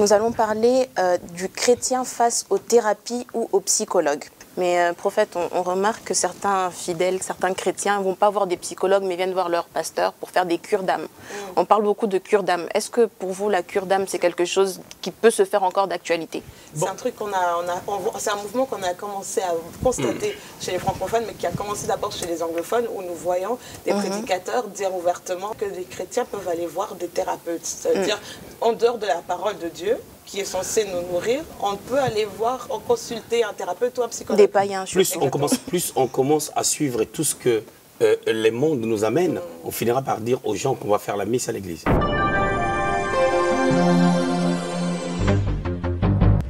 Nous allons parler du chrétien face aux thérapies ou aux psychologues. Mais prophète, on remarque que certains fidèles, certains chrétiens ne vont pas voir des psychologues mais viennent voir leur pasteur pour faire des cures d'âme. On parle beaucoup de cure d'âme. Est-ce que pour vous la cure d'âme c'est quelque chose qui peut se faire encore d'actualité? C'est un truc c'est un mouvement qu'on a commencé à constater chez les francophones, mais qui a commencé d'abord chez les anglophones, où nous voyons des prédicateurs dire ouvertement que les chrétiens peuvent aller voir des thérapeutes. C'est-à-dire, en dehors de la parole de Dieu, qui est censé nous nourrir, on peut aller voir, consulter un thérapeute ou un psychologue. Des païens. Plus on commence à suivre tout ce que les mondes nous amènent, on finira par dire aux gens qu'on va faire la messe à l'église.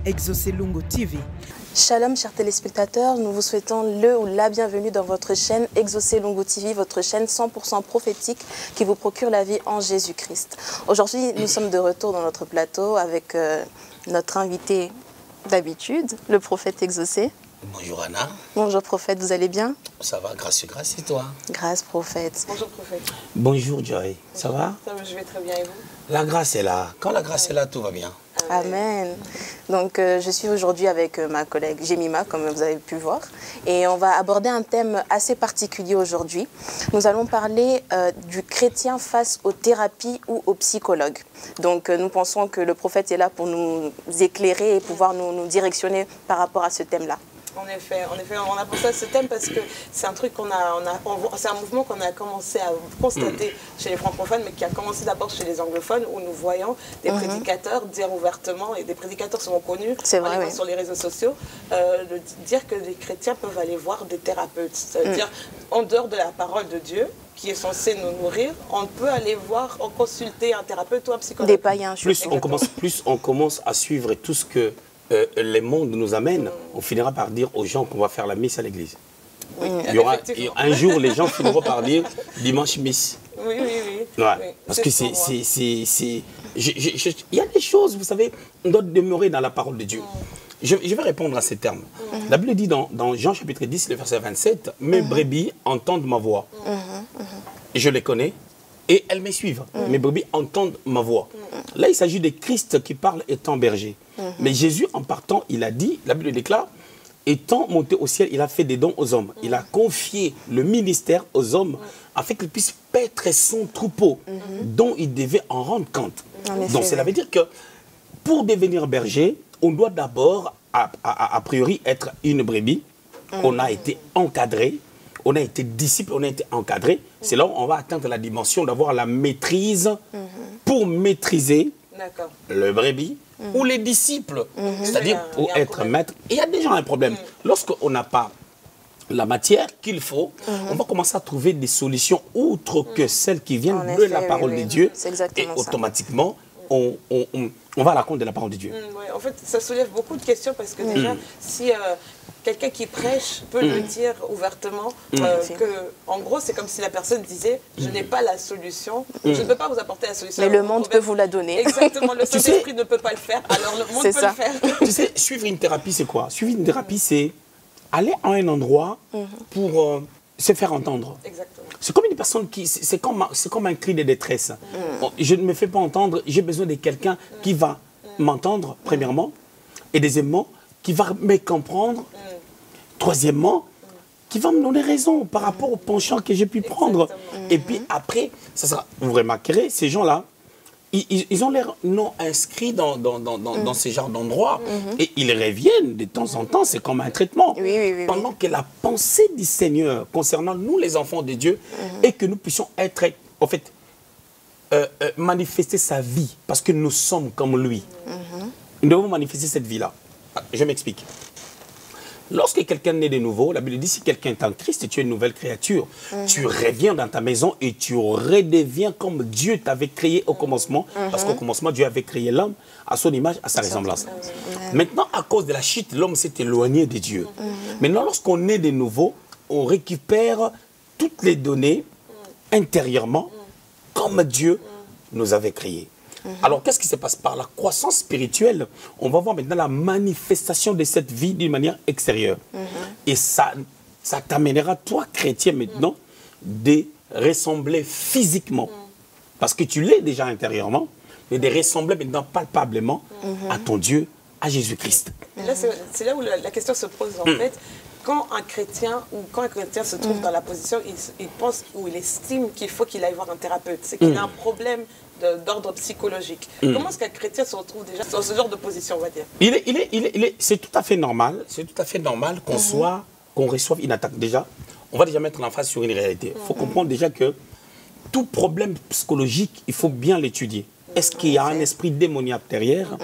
Exaucé Lungu TV. Shalom chers téléspectateurs, nous vous souhaitons le ou la bienvenue dans votre chaîne Exaucé Lungu TV, votre chaîne 100% prophétique qui vous procure la vie en Jésus-Christ. Aujourd'hui, nous sommes de retour dans notre plateau avec notre invité d'habitude, le prophète Exaucé. Bonjour Anna. Bonjour prophète, vous allez bien? Ça va, grâce et toi? Grâce prophète. Bonjour prophète. Bonjour Joy, ça va? Je vais très bien et vous? La grâce est là. Quand la grâce est là, tout va bien. Amen. Donc je suis aujourd'hui avec ma collègue Jemima, comme vous avez pu voir, et on va aborder un thème assez particulier aujourd'hui. Nous allons parler du chrétien face aux thérapies ou aux psychologues. Donc nous pensons que le prophète est là pour nous éclairer et pouvoir nous directionner par rapport à ce thème-là. En effet, on a pensé à ce thème parce que c'est un truc c'est un mouvement qu'on a commencé à constater chez les francophones, mais qui a commencé d'abord chez les anglophones, où nous voyons des prédicateurs dire ouvertement, et des prédicateurs sont connus sur les réseaux sociaux, dire que les chrétiens peuvent aller voir des thérapeutes. C'est-à-dire, en dehors de la parole de Dieu, qui est censé nous nourrir, on peut aller voir, consulter un thérapeute ou un psychologue. Des païens. Plus on commence à suivre tout ce que les mondes nous amènent, on finira par dire aux gens qu'on va faire la messe à l'église. Oui, un jour, les gens finiront par dire dimanche messe. Oui. Ouais, parce que il y a des choses, vous savez, on doit demeurer dans la parole de Dieu. Je vais répondre à ces termes. La Bible dit dans Jean chapitre 10, le verset 27, « Mes brebis entendent ma voix. Je les connais et elles me suivent. Mes brebis entendent ma voix. » Là, il s'agit de Christ qui parle étant berger. Mais Jésus, en partant, il a dit, la Bible déclare, étant monté au ciel, il a fait des dons aux hommes. Il a confié le ministère aux hommes afin qu'ils puissent paître son troupeau dont ils devaient en rendre compte. Donc, cela veut dire que pour devenir berger, on doit d'abord, a priori, être une brebis. On a été encadré, on a été disciple, on a été encadré. C'est là où on va atteindre la dimension d'avoir la maîtrise pour maîtriser le brebis ou les disciples. C'est-à-dire pour être maître. Et il y a déjà un problème. Lorsqu'on n'a pas la matière qu'il faut, on va commencer à trouver des solutions autres que celles qui viennent de la parole de Dieu. Et automatiquement, on va à la compte de la parole de Dieu. En fait, ça soulève beaucoup de questions parce que déjà, si quelqu'un qui prêche peut le dire ouvertement, en gros, c'est comme si la personne disait « Je n'ai pas la solution, je ne peux pas vous apporter la solution. » Mais le monde peut vous la donner. Exactement, le Saint-Esprit ne peut pas le faire, alors le monde peut le faire. Tu sais, suivre une thérapie, c'est quoi? Suivre une thérapie, c'est aller à un endroit pour se faire entendre. Exactement. C'est comme une personne qui... C'est comme un cri de détresse. Bon, je ne me fais pas entendre, j'ai besoin de quelqu'un qui va m'entendre, premièrement, et deuxièmement, qui va me comprendre, troisièmement, qui va me donner raison par rapport au penchant que j'ai pu prendre. Et puis après, ça sera, vous remarquerez, ces gens-là, ils ont leur nom inscrit dans ces genres d'endroits et ils reviennent de temps en temps, c'est comme un traitement. Pendant que la pensée du Seigneur concernant nous les enfants de Dieu est que nous puissions être, en fait, manifester sa vie parce que nous sommes comme lui. Nous devons manifester cette vie-là. Je m'explique. Lorsque quelqu'un naît de nouveau, la Bible dit si quelqu'un est en Christ, tu es une nouvelle créature. Tu reviens dans ta maison et tu redeviens comme Dieu t'avait créé au commencement. Parce qu'au commencement, Dieu avait créé l'homme à son image, à sa ressemblance. Maintenant, à cause de la chute, l'homme s'est éloigné de Dieu. Maintenant, lorsqu'on est de nouveau, on récupère toutes les données intérieurement comme Dieu nous avait créé. Alors, qu'est-ce qui se passe? Par la croissance spirituelle, on va voir maintenant la manifestation de cette vie d'une manière extérieure. Et ça t'amènera, toi, chrétien, maintenant, de ressembler physiquement. Parce que tu l'es déjà intérieurement, mais de ressembler maintenant palpablement à ton Dieu, à Jésus-Christ. Et là, c'est là où la question se pose en fait. Quand un chrétien se trouve dans la position, il pense ou il estime qu'il faut qu'il aille voir un thérapeute, c'est qu'il a un problème d'ordre psychologique. Comment est-ce qu'un chrétien se retrouve déjà dans ce genre de position, on va dire? C'est tout à fait normal. C'est tout à fait normal qu'on reçoive une attaque. Déjà, on va déjà mettre l'emphase sur une réalité. Il faut comprendre déjà que tout problème psychologique, il faut bien l'étudier. Est-ce qu'il y a un esprit démoniaque derrière?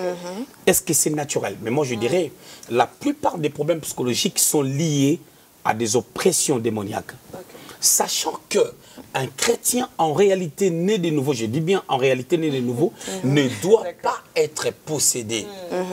Est-ce que c'est naturel? Mais moi, je dirais, la plupart des problèmes psychologiques sont liés à des oppressions démoniaques. Sachant qu'un chrétien, en réalité né de nouveau, je dis bien en réalité né de nouveau, ne doit pas être possédé.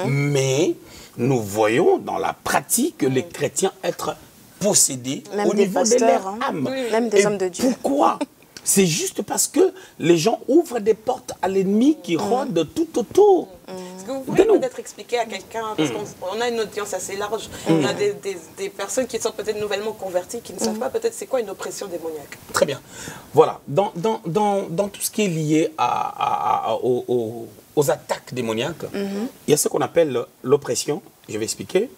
Mais nous voyons dans la pratique les chrétiens être possédés même au niveau de leur âme. Même des hommes de Dieu. Pourquoi? C'est juste parce que les gens ouvrent des portes à l'ennemi qui rôde tout autour. Est-ce que vous pouvez peut-être expliquer à quelqu'un, parce qu'on a une audience assez large, on a des personnes qui sont peut-être nouvellement converties, qui ne savent pas peut-être c'est quoi une oppression démoniaque? Très bien. Voilà. Dans tout ce qui est lié aux attaques démoniaques, il y a ce qu'on appelle l'oppression, je vais expliquer.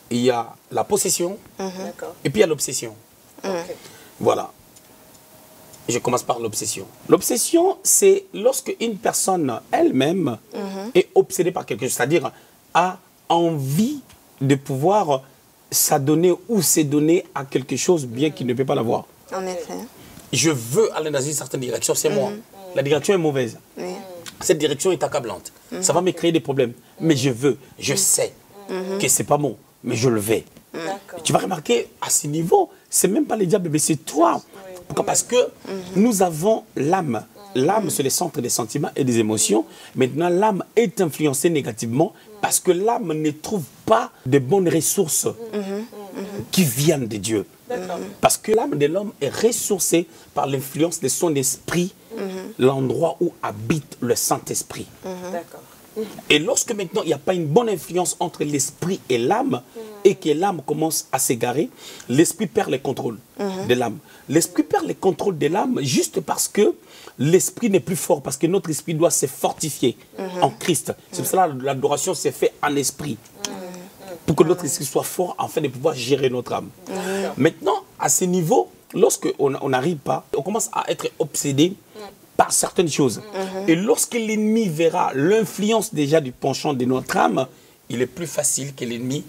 Il y a la possession, et puis il y a l'obsession. Voilà. Je commence par l'obsession. L'obsession, c'est lorsque une personne elle-même est obsédée par quelque chose, c'est-à-dire a envie de pouvoir s'adonner ou s'adonner à quelque chose bien qu'il ne peut pas l'avoir. En effet. Je veux aller dans une certaine direction, c'est moi. La direction est mauvaise. Cette direction est accablante. Ça va me créer des problèmes. Mais je veux, je sais que c'est pas bon, mais je le vais. Tu vas remarquer, à ce niveau, c'est même pas le diable, mais c'est toi. Pourquoi? Parce que nous avons l'âme. L'âme, c'est le centre des sentiments et des émotions. Maintenant, l'âme est influencée négativement parce que l'âme ne trouve pas de bonnes ressources qui viennent de Dieu. Parce que l'âme de l'homme est ressourcée par l'influence de son esprit, l'endroit où habite le Saint-Esprit. Et lorsque maintenant il n'y a pas une bonne influence entre l'esprit et l'âme, et que l'âme commence à s'égarer, l'esprit perd le contrôle de l'âme. L'esprit perd le contrôle de l'âme juste parce que l'esprit n'est plus fort, parce que notre esprit doit se fortifier en Christ. C'est pour cela que l'adoration s'est faite en esprit. Pour que notre esprit soit fort afin de pouvoir gérer notre âme. Maintenant, à ce niveau, lorsqu'on n'arrive pas, on commence à être obsédé par certaines choses. Et lorsque l'ennemi verra l'influence déjà du penchant de notre âme, il est plus facile que l'ennemi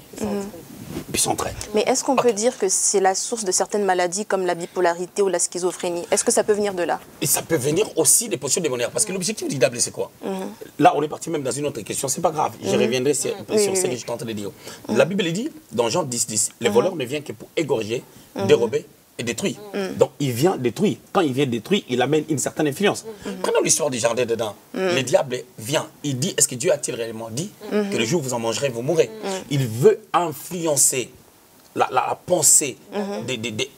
puisse entrer. Mais est-ce qu'on peut dire que c'est la source de certaines maladies comme la bipolarité ou la schizophrénie? Est-ce que ça peut venir de là? Et ça peut venir aussi des potions démoniaques. Parce que l'objectif du diable, c'est quoi? Là, on est parti même dans une autre question. C'est pas grave. Je reviendrai sur ce que je tente de dire. La Bible dit, dans Jean 10, le voleur ne vient que pour égorger, dérober et détruire. Donc, il vient détruire. Quand il vient détruire, il amène une certaine influence. Prenons l'histoire du jardin dedans. Le diable vient, il dit, est-ce que Dieu a-t-il réellement dit que le jour où vous en mangerez, vous mourrez? Il veut influencer la pensée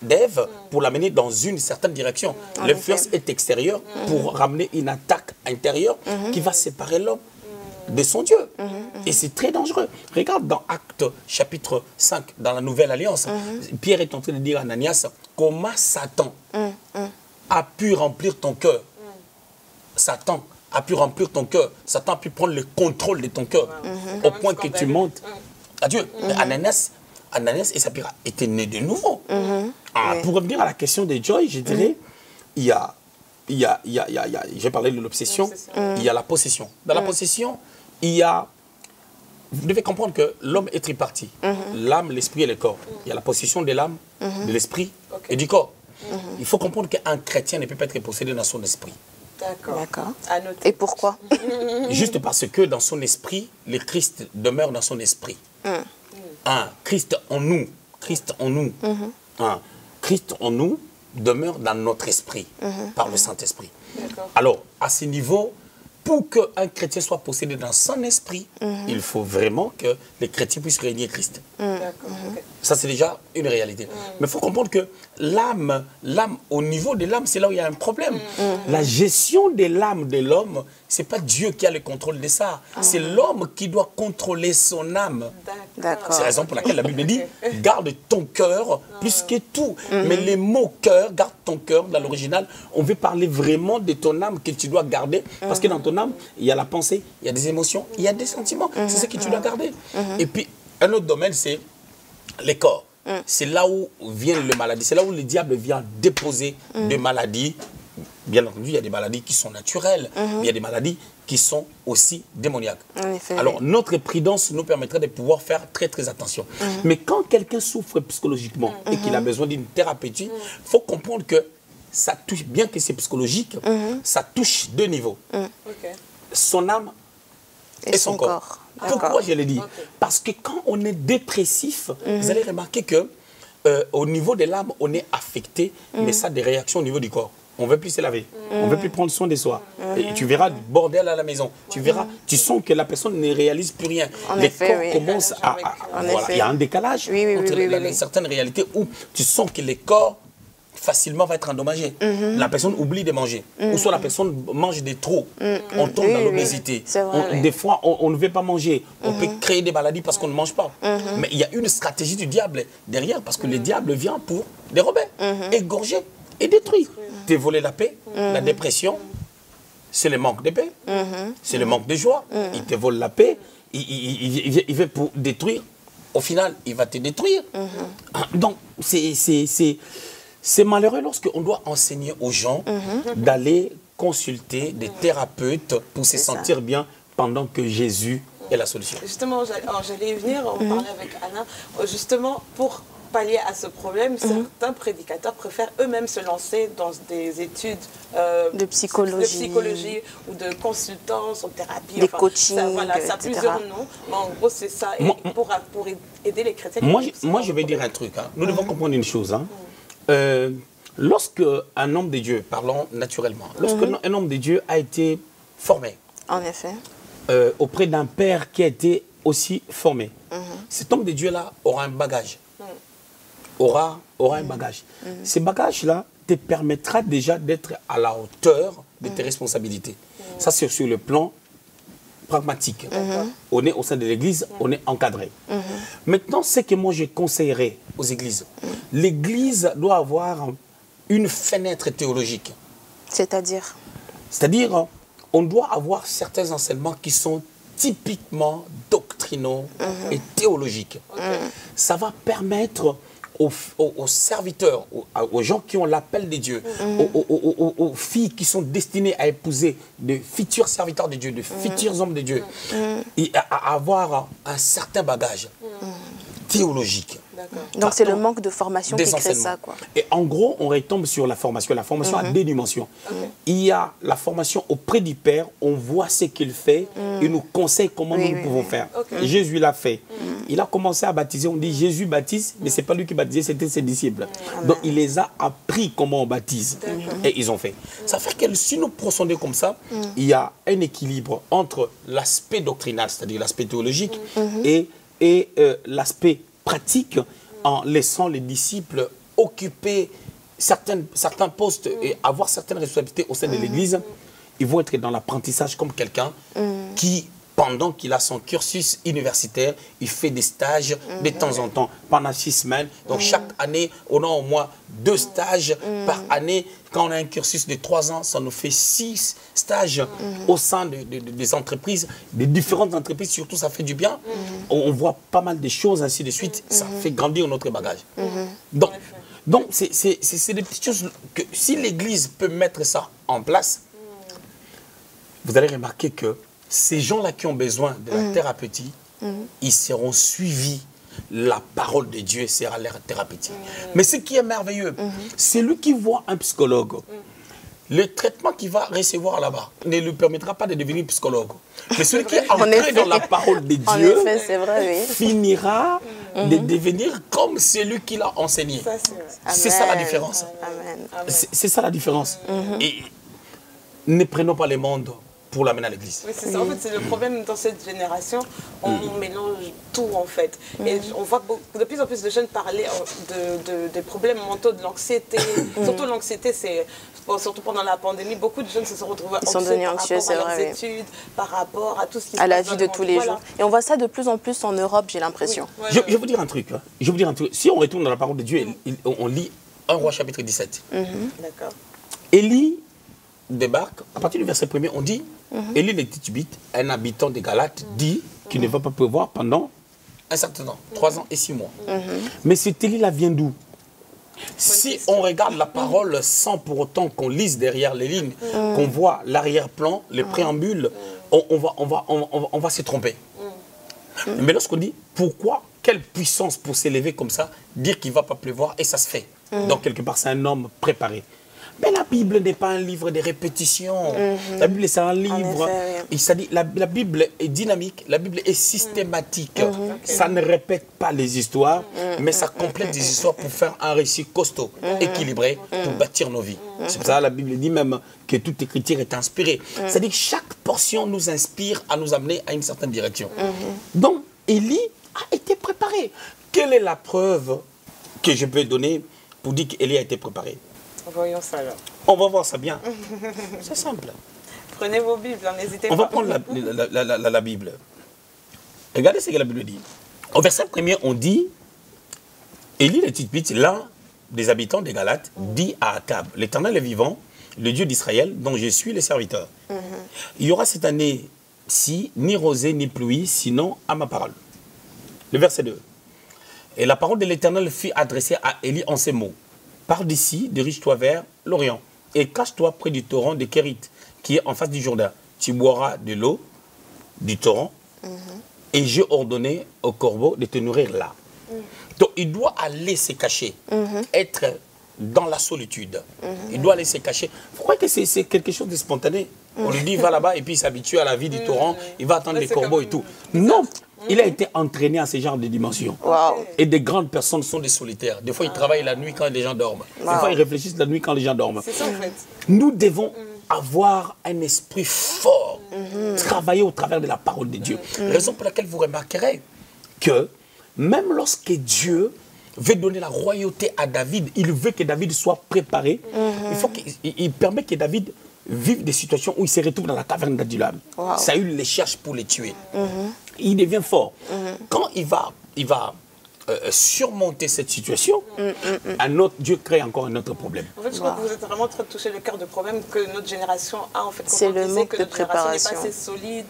d'Ève pour l'amener dans une certaine direction. L'influence est extérieure pour ramener une attaque intérieure qui va séparer l'homme de son Dieu. Et c'est très dangereux. Regarde dans Actes chapitre 5, dans la Nouvelle Alliance, Pierre est en train de dire à Ananias, comment Satan a pu remplir ton cœur. Satan a pu remplir ton cœur. Satan a pu prendre le contrôle de ton cœur au point que tu montes à Dieu. Mais Ananias et Saphira étaient nés de nouveau. Pour revenir à la question de Joy, je dirais, j'ai parlé de l'obsession, il y a la possession. Dans la possession, il y a... Vous devez comprendre que l'homme est tripartite. L'âme, l'esprit et le corps. Il y a la possession de l'âme, de l'esprit et du corps. Il faut comprendre qu'un chrétien ne peut pas être possédé dans son esprit. D'accord. Et pourquoi? Juste parce que dans son esprit, le Christ demeure dans son esprit. Christ en nous. Christ en nous. Christ en nous demeure dans notre esprit par le Saint-Esprit. Alors, à ce niveau, pour qu'un chrétien soit possédé dans son esprit, il faut vraiment que les chrétiens puissent régner Christ. Ça, c'est déjà une réalité. Mais il faut comprendre que l'âme, au niveau de l'âme, c'est là où il y a un problème. La gestion de l'âme de l'homme, ce n'est pas Dieu qui a le contrôle de ça. C'est l'homme qui doit contrôler son âme. D'accord. C'est la raison pour laquelle la Bible dit garde ton cœur plus que tout. Mais les mots cœur, garde ton cœur, dans l'original, on veut parler vraiment de ton âme que tu dois garder. Parce que dans ton âme, il y a la pensée, il y a des émotions, il y a des sentiments. C'est ce que tu dois garder. Et puis, un autre domaine, c'est les corps. C'est là où vient le maladie. C'est là où le diable vient déposer des maladies. Bien entendu, il y a des maladies qui sont naturelles, mais il y a des maladies qui sont aussi démoniaques. En effet, alors, notre prudence nous permettrait de pouvoir faire très, très attention. Mais quand quelqu'un souffre psychologiquement et qu'il a besoin d'une thérapeutique, il faut comprendre que ça touche, bien que c'est psychologique, ça touche deux niveaux. Son âme et son corps. Pourquoi je le dis? Parce que quand on est dépressif, vous allez remarquer que au niveau de l'âme, on est affecté, mais ça a des réactions au niveau du corps. On ne veut plus se laver, on ne veut plus prendre soin de soi. Et tu verras du bordel à la maison. Tu verras, tu sens que la personne ne réalise plus rien. Les corps commencent à... Voilà, il y a un décalage entre certaines réalités où tu sens que les corps facilement va être endommagé. La personne oublie de manger. Ou soit la personne mange de trop. On tombe dans l'obésité. Des fois, on ne veut pas manger. On peut créer des maladies parce qu'on ne mange pas. Mais il y a une stratégie du diable derrière parce que le diable vient pour dérober, égorger et détruire. Te voler la paix, la dépression, c'est le manque de paix. C'est le manque de joie. Il te vole la paix. Il vient pour détruire. Au final, il va te détruire. Donc, c'est malheureux lorsqu'on doit enseigner aux gens d'aller consulter des thérapeutes pour se sentir bien pendant que Jésus est la solution. Justement, j'allais y venir, on parlait avec Anna, justement pour pallier à ce problème, certains prédicateurs préfèrent eux-mêmes se lancer dans des études de psychologie ou de consultance en thérapie. Des coachings, ça a plusieurs noms, mais en gros c'est ça, et pour aider les chrétiens. Moi je vais dire un truc, nous devons comprendre une chose. Lorsque un homme de Dieu, parlons naturellement, lorsque un homme de Dieu a été formé, en effet, auprès d'un père qui a été aussi formé, cet homme de Dieu-là aura un bagage. Aura un bagage. Ce bagage-là te permettra déjà d'être à la hauteur de tes responsabilités. Ça, c'est sur le plan pragmatique. On est au sein de l'église, on est encadré. Maintenant, ce que moi je conseillerais aux églises, l'église doit avoir une fenêtre théologique. C'est-à-dire? C'est-à-dire, on doit avoir certains enseignements qui sont typiquement doctrinaux et théologiques. Ça va permettre aux serviteurs, aux gens qui ont l'appel de Dieu, aux filles qui sont destinées à épouser de futurs serviteurs de Dieu, de futurs hommes de Dieu, et à avoir un certain bagage théologique. Donc c'est le manque de formation qui crée ça, quoi. Et en gros, on retombe sur la formation. La formation a deux dimensions. Il y a la formation auprès du Père, on voit ce qu'il fait, il nous conseille comment nous pouvons faire. Jésus l'a fait. Il a commencé à baptiser, on dit Jésus baptise, mais ce n'est pas lui qui baptisait, c'était ses disciples. Donc il les a appris comment on baptise. Et ils ont fait. Ça fait que si nous procédons comme ça, il y a un équilibre entre l'aspect doctrinal, c'est-à-dire l'aspect théologique, et l'aspect pratique, en laissant les disciples occuper certains postes et avoir certaines responsabilités au sein de l'Église. Ils vont être dans l'apprentissage comme quelqu'un qui, pendant qu'il a son cursus universitaire, il fait des stages de temps en temps, pendant 6 semaines. Donc chaque année, on a au moins 2 stages par année. Quand on a un cursus de 3 ans, ça nous fait 6 stages au sein des entreprises, des différentes entreprises. Surtout, ça fait du bien. On voit pas mal de choses, ainsi de suite. Ça fait grandir notre bagage. Donc c'est des petites choses que si l'Église peut mettre ça en place, vous allez remarquer que ces gens-là qui ont besoin de la thérapeutique, ils seront suivis. La parole de Dieu sera leur thérapeutique. Mais ce qui est merveilleux, c'est lui qui voit un psychologue. Le traitement qu'il va recevoir là-bas ne lui permettra pas de devenir psychologue. Mais celui qui est ancré dans la parole de Dieu finira de devenir comme celui qui l'a enseigné. C'est ça la différence. C'est ça la différence. Et ne prenons pas le monde pour l'amener à l'église. Oui, c'est ça. En fait, c'est le problème dans cette génération. On mélange tout, en fait. Et on voit de plus en plus de jeunes parler des problèmes mentaux, de l'anxiété. Surtout l'anxiété, c'est surtout pendant la pandémie, beaucoup de jeunes se sont retrouvés anxieux par rapport à leurs études, par rapport à tout ce qui se passe à la vie de tous les jours. Et on voit ça de plus en plus en Europe, j'ai l'impression. Oui. Je vais vous dire un truc. Hein. Je vais vous dire un truc. Si on retourne dans la parole de Dieu, on lit 1 Roi chapitre 17. D'accord. Élie débarque, à partir du verset 1er, on dit, Élie le Tishbite, un habitant de Galate, dit qu'il ne va pas pleuvoir pendant un certain temps, 3 ans et 6 mois. Mais cet Élie-là vient d'où? Si on regarde la parole sans pour autant qu'on lise derrière les lignes, qu'on voit l'arrière-plan, les préambules, on va se tromper. Mais lorsqu'on dit pourquoi, quelle puissance pour s'élever comme ça, dire qu'il ne va pas pleuvoir, et ça se fait. Donc quelque part, c'est un homme préparé. Mais la Bible n'est pas un livre de répétition. La Bible, c'est un livre. Et ça dit, la Bible est dynamique, la Bible est systématique. Ça ne répète pas les histoires, mais ça complète des histoires pour faire un récit costaud, équilibré, pour bâtir nos vies. C'est pour ça que la Bible dit même que toute écriture est inspirée. C'est-à-dire que chaque portion nous inspire à nous amener à une certaine direction. Donc, Élie a été préparé. Quelle est la preuve que je peux donner pour dire qu'Élie a été préparé? Voyons ça alors. On va voir ça bien. C'est simple. Prenez vos Bibles, n'hésitez pas. On va prendre la Bible. Regardez ce que la Bible dit. Au verset 1er, on dit, Élie le Tishbite, l'un des habitants des Galates, dit à Akab, l'Éternel est vivant, le Dieu d'Israël, dont je suis le serviteur. Il y aura cette année-ci ni rosée ni pluie, sinon à ma parole. Le verset 2. Et la parole de l'Éternel fut adressée à Élie en ces mots. Pars d'ici, dirige-toi vers l'Orient et cache-toi près du torrent de Kérit, qui est en face du Jourdain. Tu boiras de l'eau du torrent et j'ai ordonné au corbeau de te nourrir là. Donc il doit aller se cacher, être dans la solitude. Il doit aller se cacher. Vous croyez que c'est quelque chose de spontané? On lui dit va là-bas et puis il s'habitue à la vie du torrent, il va attendre les corbeaux et tout. Non! Il a été entraîné à ce genre de dimension. Et des grandes personnes sont des solitaires. Des fois, ils travaillent la nuit quand les gens dorment. Des fois, ils réfléchissent la nuit quand les gens dorment. C'est ça, en fait. Nous devons avoir un esprit fort, travailler au travers de la parole de Dieu. Raison pour laquelle vous remarquerez que même lorsque Dieu veut donner la royauté à David, il veut que David soit préparé. Il faut qu'il permet que David vive des situations où il se retrouve dans la caverne d'Adulam. Saül les cherche pour les tuer. Il devient fort. Quand il va surmonter cette situation, un autre, Dieu crée encore un autre problème. En fait, je crois que vous êtes vraiment en train de toucher le cœur de problème que notre génération a. En fait, c'est le manque de préparation. N'est pas assez solide.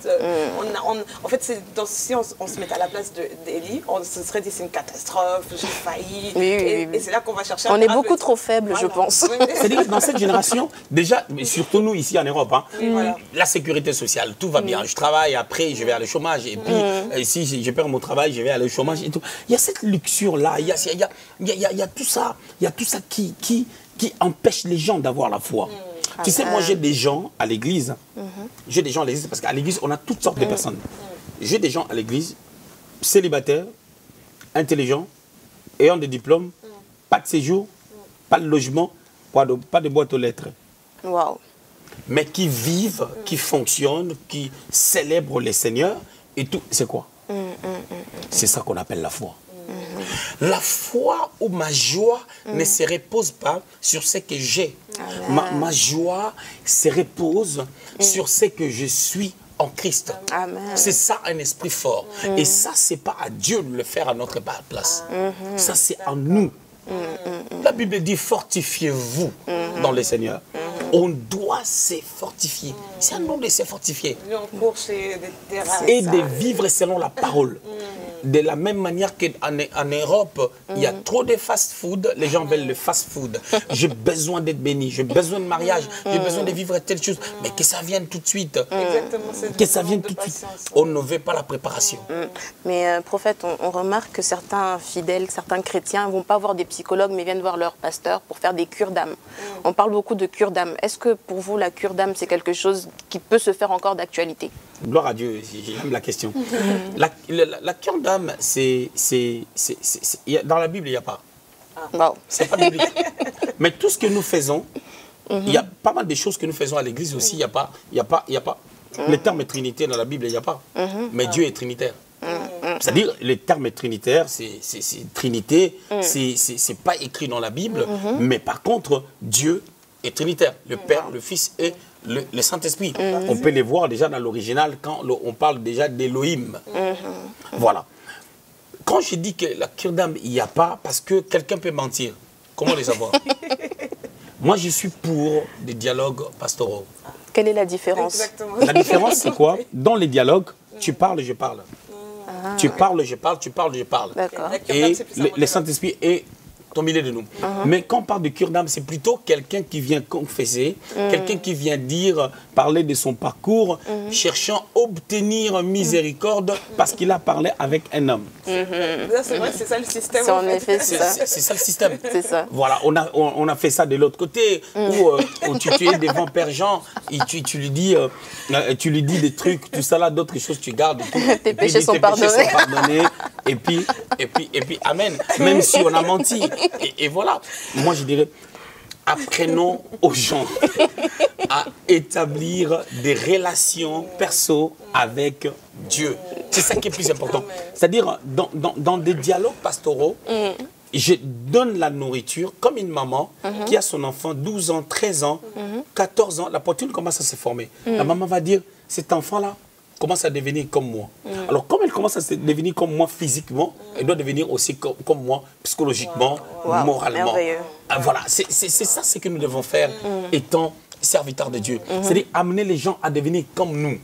En fait, si on se met à la place d'Élie, on se serait dit c'est une catastrophe, j'ai failli. Et c'est là qu'on va chercher. On est beaucoup trop faible, je pense. C'est-à-dire que dans cette génération, déjà, mais surtout nous ici en Europe, la sécurité sociale, tout va bien. Je travaille, après je vais aller au chômage. Et puis, si je perds mon travail, je vais aller au chômage et tout. Il y a cette luxure-là, il y a tout ça. Il y a tout ça qui empêche les gens d'avoir la foi. Tu sais, moi j'ai des gens à l'église. J'ai des gens à l'église parce qu'à l'église, on a toutes sortes de personnes. J'ai des gens à l'église, célibataires, intelligents, ayant des diplômes, pas de séjour, pas de logement, pas de boîte aux lettres. Mais qui vivent, qui fonctionnent, qui célèbrent les seigneurs et tout. C'est quoi? C'est ça qu'on appelle la foi. La foi ou ma joie ne se repose pas sur ce que j'ai. Ma joie se repose sur ce que je suis en Christ. C'est ça un esprit fort. Et ça, c'est pas à Dieu de le faire à notre place. Ça, c'est en nous. La Bible dit fortifiez-vous dans le Seigneur. On doit se fortifier. C'est un nom de se fortifier. Et de vivre selon la parole. De la même manière qu'en Europe, il y a trop de fast-food, les gens veulent le fast-food. J'ai besoin d'être béni, j'ai besoin de mariage, j'ai besoin de vivre telle chose. Mais que ça vienne tout de suite. Que ça vienne tout de suite. On ne veut pas la préparation. Mais prophète, on remarque que certains fidèles, certains chrétiens ne vont pas voir des psychologues, mais viennent voir leur pasteur pour faire des cures d'âme. On parle beaucoup de cure d'âme. Est-ce que pour vous, la cure d'âme, c'est quelque chose qui peut se faire encore d'actualité? Gloire à Dieu, j'aime la question. La cure d'âme, dans la Bible, il n'y a pas. C'est pas biblique. Mais tout ce que nous faisons, il y a pas mal de choses que nous faisons à l'église aussi, il n'y a pas Le terme Trinité dans la Bible, il n'y a pas. Mais Dieu est trinitaire. C'est-à-dire, le terme trinitaire, c'est Trinité, c'est pas écrit dans la Bible, mais par contre, Dieu est trinitaire. Le Père, le Fils et le Saint-Esprit. On peut les voir déjà dans l'original quand on parle déjà d'Élohim. Voilà. Quand je dis que la cure d'âme, il n'y a pas, parce que quelqu'un peut mentir. Comment les savoir? Moi, je suis pour des dialogues pastoraux. Quelle est la différence? Exactement. La différence, c'est quoi? Dans les dialogues, tu parles, je parle. Tu parles, je parle, tu parles, je parle. D'accord. Et le Saint-Esprit est au milieu de nous. Mais quand on parle de cure d'âme, c'est plutôt quelqu'un qui vient confesser, quelqu'un qui vient dire, parler de son parcours, cherchant à obtenir miséricorde parce qu'il a parlé avec un homme. C'est vrai, c'est ça le système. C'est en effet ça. C'est ça le système. C'est ça. Voilà, on a fait ça de l'autre côté, où tu es devant Père Jean, et tu lui dis des trucs, tout ça là, d'autres choses tu gardes. Tout, tes péchés sont pardonnés. Et puis, amen. Même si on a menti. Et voilà. Moi, je dirais, apprenons aux gens à établir des relations perso avec Dieu. C'est ça qui est plus important. C'est-à-dire, dans des dialogues pastoraux, je donne la nourriture comme une maman qui a son enfant 12 ans, 13 ans, 14 ans. La poitrine commence à se former. La maman va dire, cet enfant-là commence à devenir comme moi. Alors, comme elle commence à devenir comme moi physiquement, elle doit devenir aussi comme moi psychologiquement, moralement. Voilà, c'est ça ce que nous devons faire étant serviteurs de Dieu. C'est-à-dire amener les gens à devenir comme nous.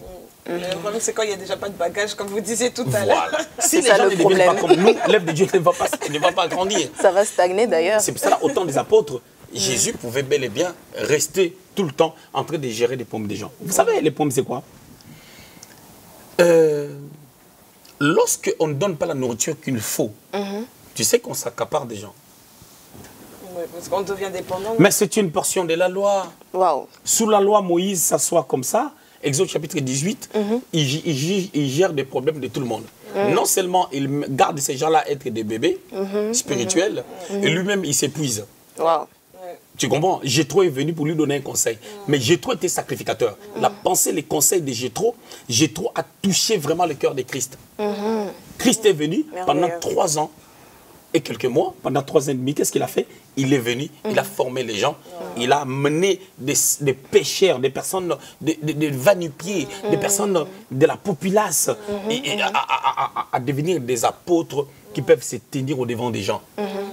Le problème, c'est quand il n'y a déjà pas de bagage, comme vous disiez tout à l'heure. Voilà. Si les gens ne deviennent pas comme nous, l'œuvre de Dieu ne va pas grandir. Ça va stagner d'ailleurs. C'est pour ça, au temps des apôtres, Jésus pouvait bel et bien rester tout le temps en train de gérer les pommes des gens. Vous savez, les pommes, c'est quoi? Lorsqu'on ne donne pas la nourriture qu'il faut, tu sais qu'on s'accapare des gens. Oui, parce qu'on devient dépendant. Mais c'est une portion de la loi. Waouh. Sous la loi, Moïse s'assoit comme ça. Exode chapitre 18, il gère des problèmes de tout le monde. Non seulement il garde ces gens-là être des bébés spirituels, et lui-même il s'épuise. Waouh. Tu comprends? Jéthro est venu pour lui donner un conseil. Mais Jéthro était sacrificateur. La pensée, les conseils de Jéthro a touché vraiment le cœur de Christ. Christ est venu pendant 3 ans et quelques mois, pendant 3 ans et demi. Qu'est-ce qu'il a fait? Il est venu, il a formé les gens, il a mené des pécheurs, des personnes, des va-nu-pieds, des personnes de la populace à devenir des apôtres qui peuvent se tenir au devant des gens.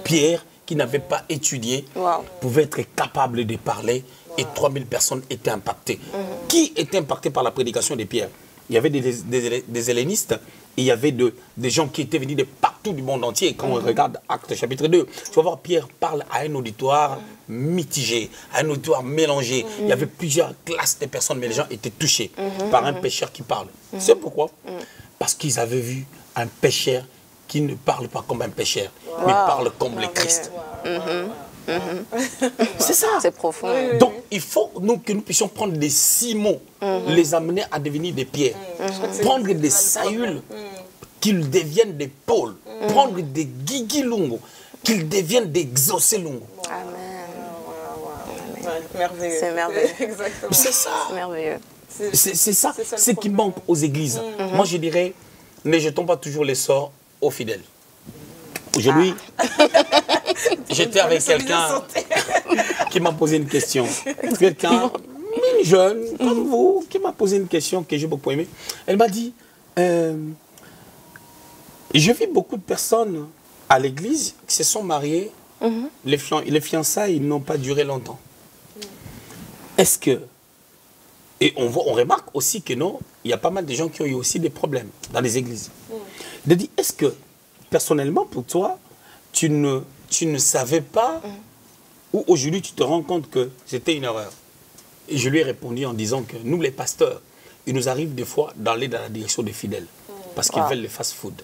Pierre, qui n'avait pas étudié, pouvait être capable de parler et 3000 personnes étaient impactées. Qui était impacté par la prédication de Pierre? Il y avait des hellénistes et il y avait des gens qui étaient venus de partout du monde entier. Quand on regarde Actes chapitre 2, tu vas voir Pierre parle à un auditoire mitigé, à un auditoire mélangé. Il y avait plusieurs classes de personnes, mais les gens étaient touchés par un pécheur qui parle. C'est pourquoi? Parce qu'ils avaient vu un pécheur qui ne parle pas comme un pécheur, mais parle comme le Christ. C'est ça. C'est profond. Donc, il faut que nous puissions prendre des Simons, les amener à devenir des pierres. Prendre des Saül, qu'ils deviennent des Paul. Prendre des Guigui Lungu, qu'ils deviennent des Exaucé Lungu. Amen. Merveilleux. C'est merveilleux. Exactement. C'est ça. C'est merveilleux. C'est ça ce qui manque aux églises. Moi, je dirais, ne jetons pas toujours les sorts aux fidèles. Aujourd'hui, j'étais avec quelqu'un qui m'a posé une question. Quelqu'un, jeune, comme vous, qui m'a posé une question que j'ai beaucoup aimée. Elle m'a dit, je vis beaucoup de personnes à l'église qui se sont mariées. Les fiançailles n'ont pas duré longtemps. Est-ce que... Et on remarque aussi que non, il y a pas mal de gens qui ont eu aussi des problèmes dans les églises. De dire, est-ce que, personnellement, pour toi, tu ne savais pas ou aujourd'hui tu te rends compte que c'était une erreur? Et je lui ai répondu en disant que nous, les pasteurs, il nous arrive des fois d'aller dans la direction des fidèles parce qu'ils veulent le fast-food.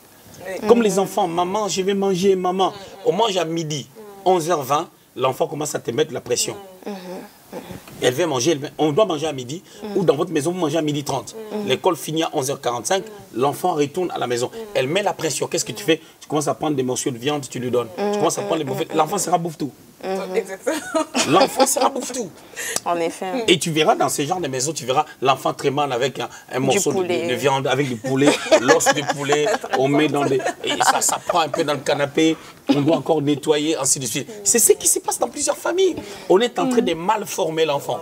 Comme les enfants, maman, je vais manger, maman. On mange à midi, 11h20, l'enfant commence à te mettre la pression. Elle vient manger, on doit manger à midi, ou dans votre maison, vous mangez à midi 30. L'école finit à 11h45, l'enfant retourne à la maison. Elle met la pression. Qu'est-ce que tu fais? Tu commences à prendre des morceaux de viande, tu lui donnes. Tu commences à prendre les bouffées. L'enfant sera bouffe tout. Exactement. L'enfant sera pour tout. En effet. Et tu verras dans ce genre de maisons, tu verras l'enfant très mal avec un morceau de viande, avec du poulet, l'os de poulet, on met dans des... Et ça prend un peu dans le canapé, on doit encore nettoyer, ainsi de suite. C'est ce qui se passe dans plusieurs familles. On est en train de mal former l'enfant.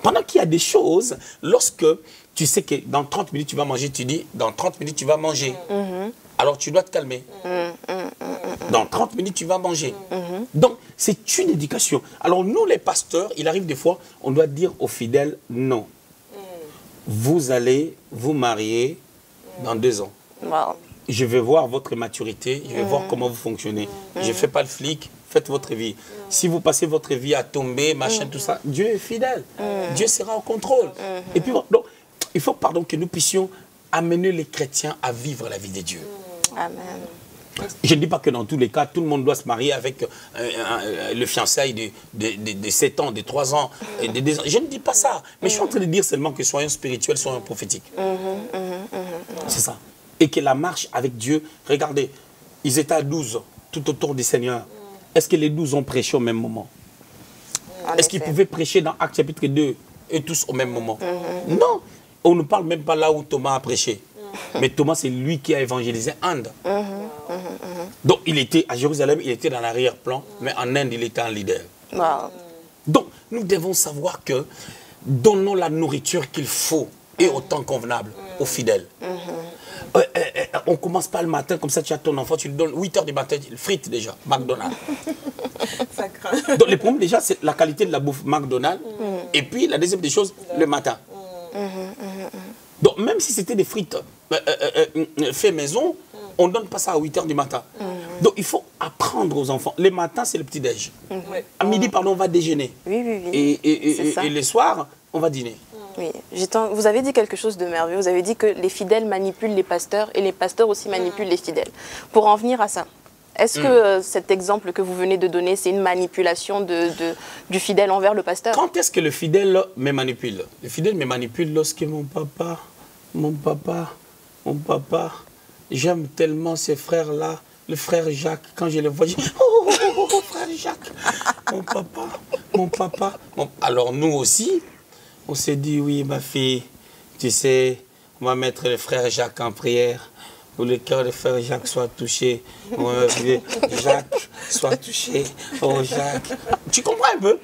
Pendant qu'il y a des choses, lorsque tu sais que dans 30 minutes tu vas manger, tu dis dans 30 minutes tu vas manger. Alors tu dois te calmer. Dans 30 minutes tu vas manger. Donc c'est une éducation. Alors nous les pasteurs, il arrive des fois, on doit dire aux fidèles non. Vous allez vous marier dans 2 ans. Wow. Je vais voir votre maturité, je vais voir comment vous fonctionnez. Je ne fais pas le flic, faites votre vie. Si vous passez votre vie à tomber, machin, tout ça, Dieu est fidèle. Dieu sera au contrôle. Et puis, donc, il faut que nous puissions amener les chrétiens à vivre la vie de Dieu. Amen. Je ne dis pas que dans tous les cas, tout le monde doit se marier avec le fiançailles de 7 ans, de 3 ans, de 2 ans. Je ne dis pas ça. Mais je suis en train de dire seulement que soyons spirituels, soyons prophétiques. C'est ça. Et que la marche avec Dieu, regardez, ils étaient à 12 tout autour du Seigneur. Est-ce que les 12 ont prêché au même moment? Est-ce qu'ils pouvaient prêcher dans Actes chapitre 2 et tous au même moment? Non. On ne parle même pas là où Thomas a prêché. Mais Thomas, c'est lui qui a évangélisé Inde. Donc, il était à Jérusalem, il était dans l'arrière-plan, mais en Inde, il était un leader. Wow. Donc, nous devons savoir que donnons la nourriture qu'il faut et au temps convenable aux fidèles. On ne commence pas le matin, comme ça tu as ton enfant, tu lui donnes 8 h du matin, il frite déjà, McDonald's. Ça craint. Donc, le problème déjà, c'est la qualité de la bouffe McDonald's. Et puis, la deuxième des choses, le matin. Donc, même si c'était des frites fait maison, on ne donne pas ça à 8 h du matin. Donc, il faut apprendre aux enfants. Les matins, c'est le petit-déj. À midi, pardon, on va déjeuner. Oui. Et les soirs, on va dîner. Oui. Vous avez dit quelque chose de merveilleux. Vous avez dit que les fidèles manipulent les pasteurs et les pasteurs aussi manipulent les fidèles. Pour en venir à ça, est-ce que cet exemple que vous venez de donner, c'est une manipulation du fidèle envers le pasteur? Quand est-ce que le fidèle me manipule? Le fidèle me manipule lorsque mon papa, j'aime tellement ce frère-là, le frère Jacques, quand je le vois, je dis, oh, frère Jacques, mon papa. Alors nous aussi, on s'est dit, oui, ma fille, tu sais, on va mettre le frère Jacques en prière. Pour le cœur de frère Jacques soit touché. Jacques soit touché. Oh Jacques. Tu comprends un peu?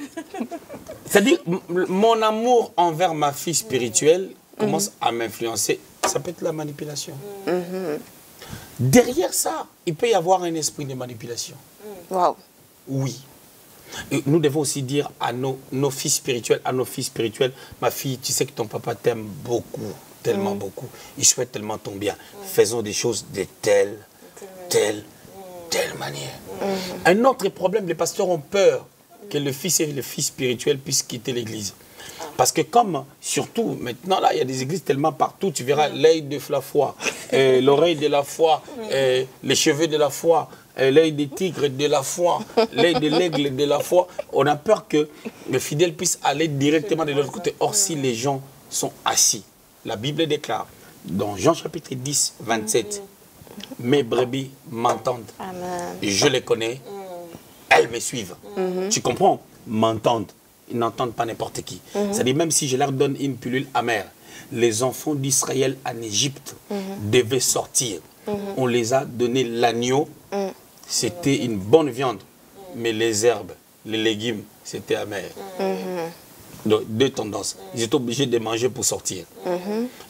C'est-à-dire, mon amour envers ma fille spirituelle commence à m'influencer. Ça peut être la manipulation. Derrière ça, il peut y avoir un esprit de manipulation. Wow. Oui. Et nous devons aussi dire à nos filles spirituelles, ma fille, tu sais que ton papa t'aime beaucoup. Tellement beaucoup. Il souhaite tellement ton bien. Faisons des choses de telle manière. Un autre problème, les pasteurs ont peur que le fils et le fils spirituel puissent quitter l'église. Parce que comme, surtout, maintenant, là, il y a des églises tellement partout, tu verras l'œil de la foi, l'oreille de la foi, les cheveux de la foi, l'œil des tigres de la foi, l'œil de l'aigle de la foi. On a peur que le fidèle puisse aller directement de l'autre côté. Or, si les gens sont assis, la Bible déclare, dans Jean chapitre 10, 27, mes brebis m'entendent. Je les connais, elles me suivent. Tu comprends? M'entendent. Ils n'entendent pas n'importe qui. C'est-à-dire, même si je leur donne une pilule amère, les enfants d'Israël en Égypte devaient sortir. On les a donné l'agneau, c'était une bonne viande, mais les herbes, les légumes, c'était amer. Donc, 2 tendances. Ils étaient obligés de manger pour sortir.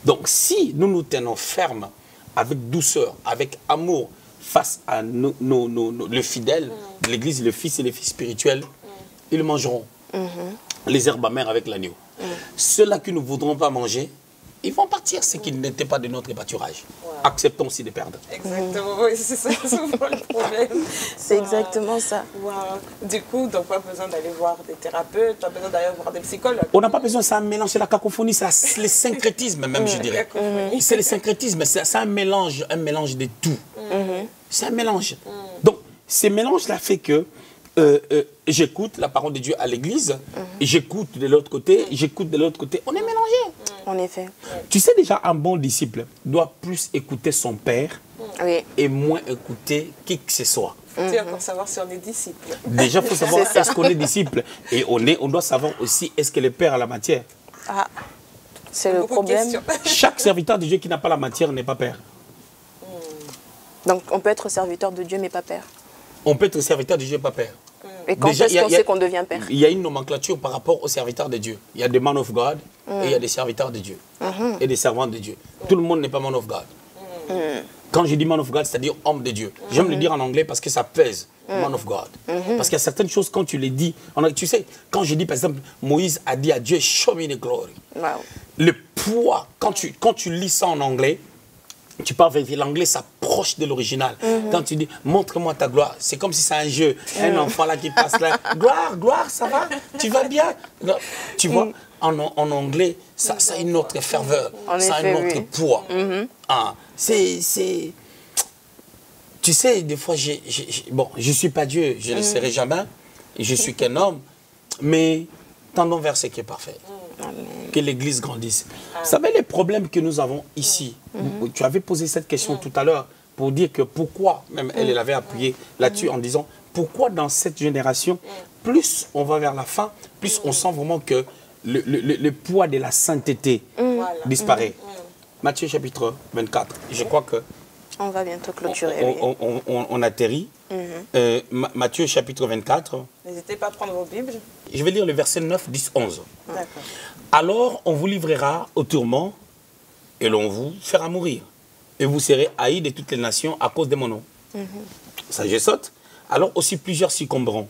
Donc, si nous nous tenons fermes, avec douceur, avec amour, face à le fidèle de l'Église, le fils et les filles spirituels, ils mangeront les herbes amères avec l'agneau. Ceux-là qui ne voudront pas manger, ils vont partir, ceux qui n'étaient pas de notre pâturage. Acceptons aussi de perdre. Exactement, oui, c'est ça souvent le problème. C'est exactement ça. Du coup, donc pas besoin d'aller voir des thérapeutes, pas besoin d'aller voir des psychologues. On n'a pas besoin, c'est un mélange, c'est la cacophonie, c'est le syncrétisme même, je dirais. C'est le syncrétisme, c'est un mélange de tout. C'est un mélange. Donc, ce mélange-là fait que j'écoute la parole de Dieu à l'église, j'écoute de l'autre côté, on est mélangé. En effet. Tu sais déjà, un bon disciple doit plus écouter son père et moins écouter qui que ce soit. Faut-il encore savoir si on est disciple? Déjà, il faut savoir est-ce qu'on est disciple. Et on doit savoir aussi est-ce que le Père a la matière. Ah, c'est le Beaucoup de problème. questions. Chaque serviteur de Dieu qui n'a pas la matière n'est pas Père. Donc, on peut être serviteur de Dieu, mais pas père. On peut être serviteur de Dieu et pas Père. Et quand Déjà, est-ce qu'on sait qu'on devient père? Il y a une nomenclature par rapport aux serviteurs de Dieu. Il y a des man of God et il y a des serviteurs de Dieu. Et des servants de Dieu. Tout le monde n'est pas man of God. Quand je dis man of God, c'est-à-dire homme de Dieu. J'aime le dire en anglais parce que ça pèse. Man of God. Parce qu'il y a certaines choses, quand tu les dis, tu sais, quand je dis par exemple, Moïse a dit à Dieu, show me the glory. Wow. Le poids, quand tu lis ça en anglais, tu parles vérifier l'anglais s'approche de l'original. Quand tu dis montre-moi ta gloire, c'est comme si c'est un jeu. Un enfant là qui passe là, gloire, ça va? Tu vas bien? Non, tu vois, en anglais, ça a une autre ferveur, ça a un autre poids. Ah, c'est... Tu sais, des fois, bon, je ne suis pas Dieu, je ne le serai jamais, je suis qu'un homme, mais tendons vers ce qui est parfait. Que l'Église grandisse. Vous savez les problèmes que nous avons ici. Tu avais posé cette question tout à l'heure pour dire que pourquoi, même elle avait appuyé là-dessus en disant pourquoi dans cette génération, plus on va vers la fin, plus on sent vraiment que le poids de la sainteté disparaît. Matthieu chapitre 24, je crois que On va bientôt clôturer. on atterrit. Matthieu chapitre 24. N'hésitez pas à prendre vos Bibles. Je vais lire le verset 9, 10, 11. D'accord. Alors on vous livrera au tourment et l'on vous fera mourir. Et vous serez haïs de toutes les nations à cause de mon nom. Ça, je saute. Alors aussi plusieurs succomberont.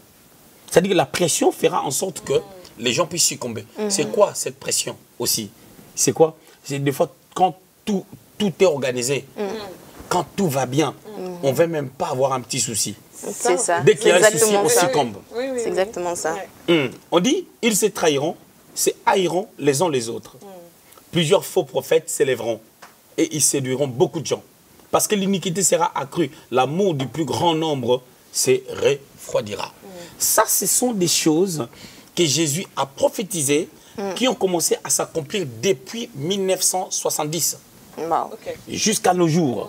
C'est-à-dire que la pression fera en sorte que les gens puissent succomber. C'est quoi cette pression aussi? C'est quoi? C'est des fois quand tout est organisé, quand tout va bien, on ne veut même pas avoir un petit souci. C'est ça. Dès qu'il y a un souci, on ça. succombe. C'est exactement ça. On dit, ils se trahiront, se haïront les uns les autres. Plusieurs faux prophètes s'élèveront et ils séduiront beaucoup de gens. Parce que l'iniquité sera accrue, l'amour du plus grand nombre se refroidira. Ça, ce sont des choses que Jésus a prophétisées, qui ont commencé à s'accomplir depuis 1970. Wow. Jusqu'à nos jours.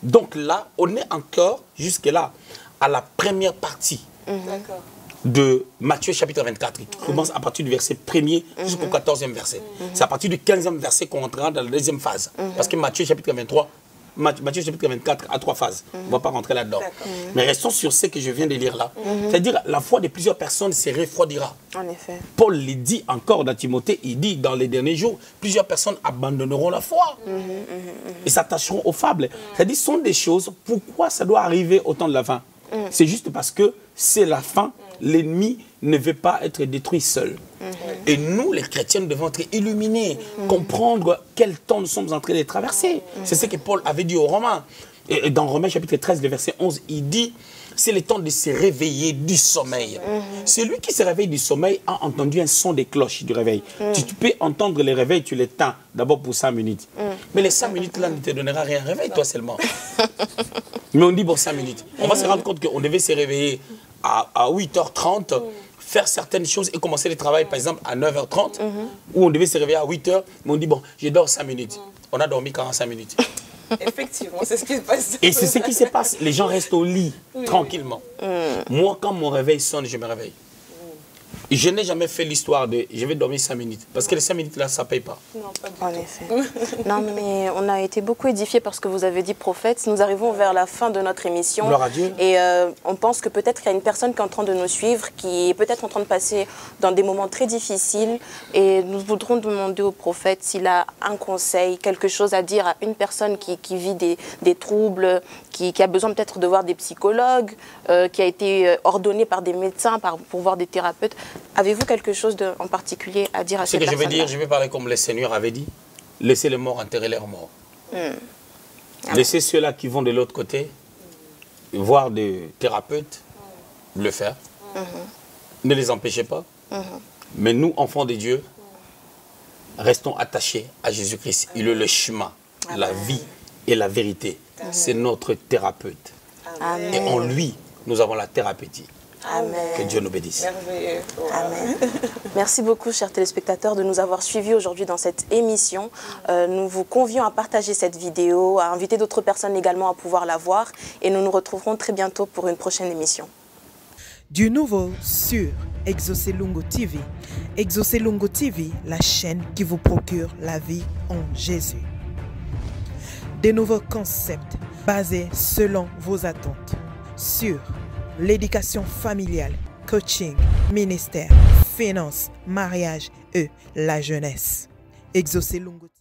Donc là, on est encore, jusque-là, à la première partie D'accord. de Matthieu chapitre 24, qui commence à partir du verset 1er jusqu'au 14e verset. C'est à partir du 15e verset qu'on entrera dans la deuxième phase. Parce que Matthieu chapitre 23, Matthieu chapitre 24 a 3 phases. On ne va pas rentrer là-dedans. Mais restons sur ce que je viens de lire là. C'est-à-dire, la foi de plusieurs personnes se refroidira. En effet. Paul le dit encore dans Timothée, il dit dans les derniers jours, plusieurs personnes abandonneront la foi et s'attacheront aux fables. C'est-à-dire, ce sont des choses, pourquoi ça doit arriver au temps de la fin? C'est juste parce que c'est la fin, l'ennemi ne veut pas être détruit seul. Et nous, les chrétiens, nous devons être illuminés, comprendre quel temps nous sommes en train de traverser. C'est ce que Paul avait dit aux Romains. Et dans Romains chapitre 13, le verset 11, il dit, c'est le temps de se réveiller du sommeil. Celui qui se réveille du sommeil a entendu un son des cloches du réveil. Tu peux entendre le réveil, tu l'éteins d'abord pour 5 minutes. Mais les 5 minutes là ne te donnera rien. Réveille-toi seulement. Mais on dit bon 5 minutes. On va se rendre compte qu'on devait se réveiller à 8h30, faire certaines choses et commencer le travail par exemple à 9h30, où on devait se réveiller à 8h, mais on dit bon, je dors 5 minutes. On a dormi 45 minutes. Effectivement, c'est ce qui se passe. Et c'est ce qui se passe. Les gens restent au lit, tranquillement. Moi, quand mon réveil sonne, je me réveille. Je n'ai jamais fait l'histoire de je vais dormir 5 minutes. Parce que les 5 minutes là, ça ne paye pas. Non, pas du En tout. effet. Non, mais on a été beaucoup édifiés par ce que vous avez dit, prophète. Nous arrivons vers la fin de notre émission. Gloire à Dieu. Et on pense que peut-être qu'il y a une personne qui est en train de nous suivre, qui est peut-être en train de passer dans des moments très difficiles. Et nous voudrons demander au prophète s'il a un conseil, quelque chose à dire à une personne qui vit des troubles, qui a besoin peut-être de voir des psychologues, qui a été ordonné par des médecins pour voir des thérapeutes. Avez-vous quelque chose en particulier à dire à Ce cette que je personne? vais dire, je vais parler comme le Seigneur avait dit. Laissez les morts enterrer leurs morts. Laissez ceux-là qui vont de l'autre côté, voir des thérapeutes, le faire. Ne les empêchez pas. Mais nous, enfants de Dieu, restons attachés à Jésus-Christ. Il est le chemin, la vie et la vérité. C'est notre thérapeute. Amen. Et en lui, nous avons la thérapeutique. Amen. Que Dieu nous bénisse. Merveilleux. Wow. Amen. Merci beaucoup, chers téléspectateurs, de nous avoir suivis aujourd'hui dans cette émission. Nous vous convions à partager cette vidéo, à inviter d'autres personnes également à pouvoir la voir. Et nous nous retrouverons très bientôt pour une prochaine émission. Du nouveau sur Exaucé Lungo TV. Exaucé Lungo TV, la chaîne qui vous procure la vie en Jésus. Des nouveaux concepts basés selon vos attentes sur l'éducation familiale, coaching, ministère, finances, mariage et la jeunesse. Exaucé Lungo TV.